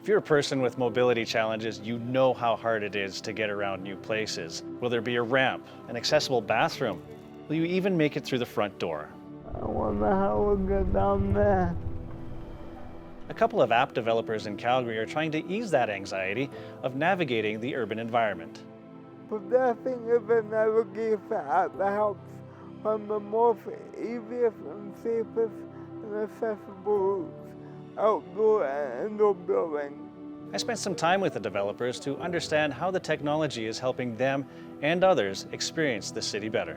If you're a person with mobility challenges, you know how hard it is to get around new places. Will there be a ramp, an accessible bathroom? Will you even make it through the front door? I wonder how we'll get down there. A couple of app developers in Calgary are trying to ease that anxiety of navigating the urban environment. Possessing of a navigation app that helps find the most easiest and safest and accessible routes outdoor and indoor buildings. I spent some time with the developers to understand how the technology is helping them and others experience the city better.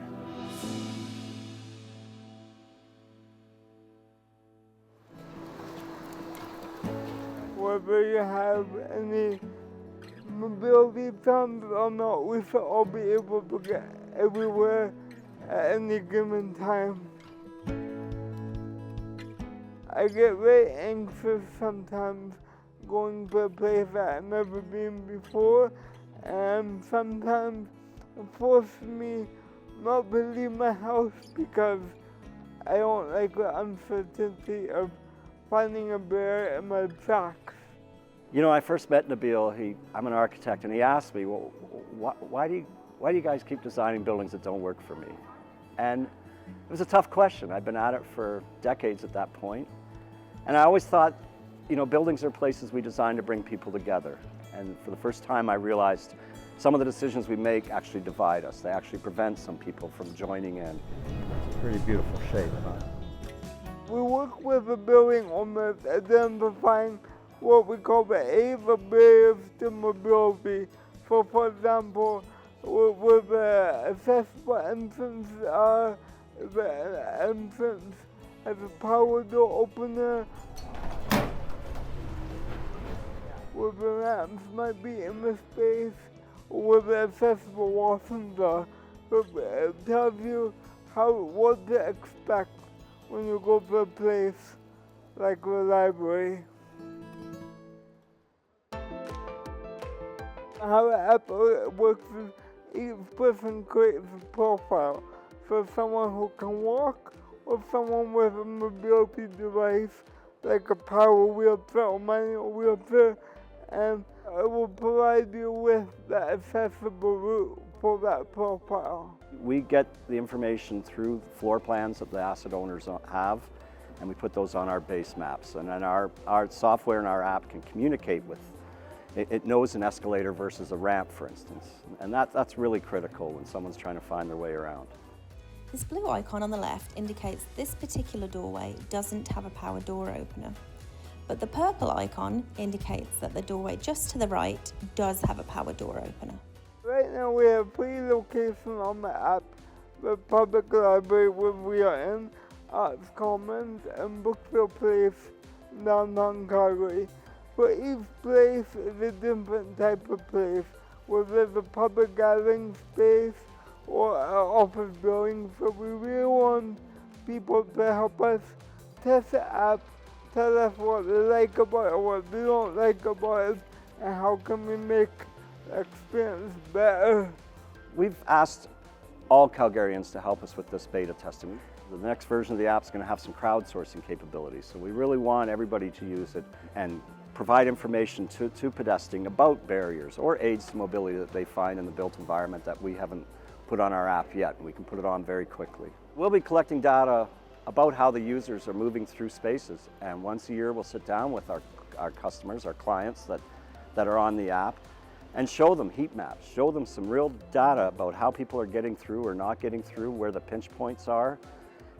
Whether you have any mobility plans or not, we should all be able to get everywhere at any given time. I get very anxious sometimes going to a place that I've never been before, and sometimes it forces me not to leave my house because I don't like the uncertainty of finding a bear in my tracks. You know, I first met Nabil, I'm an architect, and he asked me, well, why do you guys keep designing buildings that don't work for me? And it was a tough question. I've been at it for decades at that point. And I always thought, you know, buildings are places we design to bring people together. And for the first time, I realized some of the decisions we make actually divide us. They actually prevent some people from joining in. It's a pretty beautiful shape, huh? We work with the building owners identifying what we call the 8 barriers to mobility. So, for example, with the accessible entrance, the entrance has a power door opener. Where the ramps might be in the space, or where the accessible washrooms are. So it tells you what to expect when you go to a place like the library. How the app works is each person creates a profile for someone who can walk or someone with a mobility device like a power wheelchair or manual wheelchair, and it will provide you with the accessible route for that profile. We get the information through floor plans that the asset owners have, and we put those on our base maps. And then our software and our app can communicate with, it knows an escalator versus a ramp, for instance. And that's really critical when someone's trying to find their way around. This blue icon on the left indicates this particular doorway doesn't have a power door opener. But the purple icon indicates that the doorway just to the right does have a power door opener. Right now we have 3 locations on the app: the public library where we are in, Arts Commons, and Brookfield Place, downtown Calgary. For each place is a different type of place, whether it's a public gathering space or an office building. So we really want people to help us test the app, tell us what they like about it, what they don't like about it, and how can we make the experience better. We've asked all Calgarians to help us with this beta testing. The next version of the app is going to have some crowdsourcing capabilities, so we really want everybody to use it and provide information to pedestrians about barriers or aids to mobility that they find in the built environment that we haven't put on our app yet, and we can put it on very quickly. We'll be collecting data about how the users are moving through spaces, and once a year we'll sit down with our customers, our clients that are on the app, and show them heat maps, show them some real data about how people are getting through or not getting through, where the pinch points are.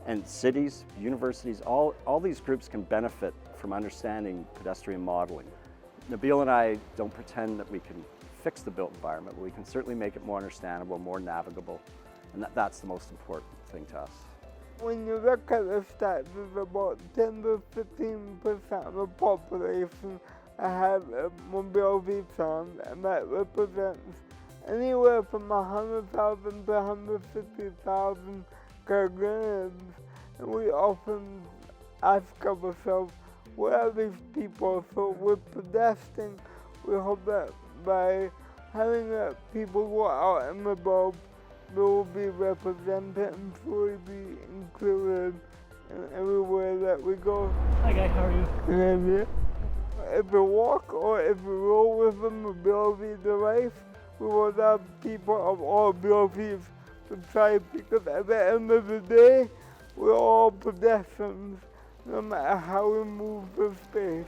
And cities, universities, all these groups can benefit from understanding pedestrian modeling. Nabil and I don't pretend that we can fix the built environment, but we can certainly make it more understandable, more navigable, and that's the most important thing to us. When you look at the stats, there's about 10 to 15% of the population that have a mobility plan, and that represents anywhere from 100,000 to 150,000 Calgarians. And we often ask ourselves, where are these people? So with pedestrians, we hope that by having people who are out and about, they will be represented and fully be included in everywhere that we go. Hi guy, how are you? Good. if we walk or if we roll with the mobility device, we want to have people of all abilities to try, because at the end of the day, we're all pedestrians, no matter how we move through space.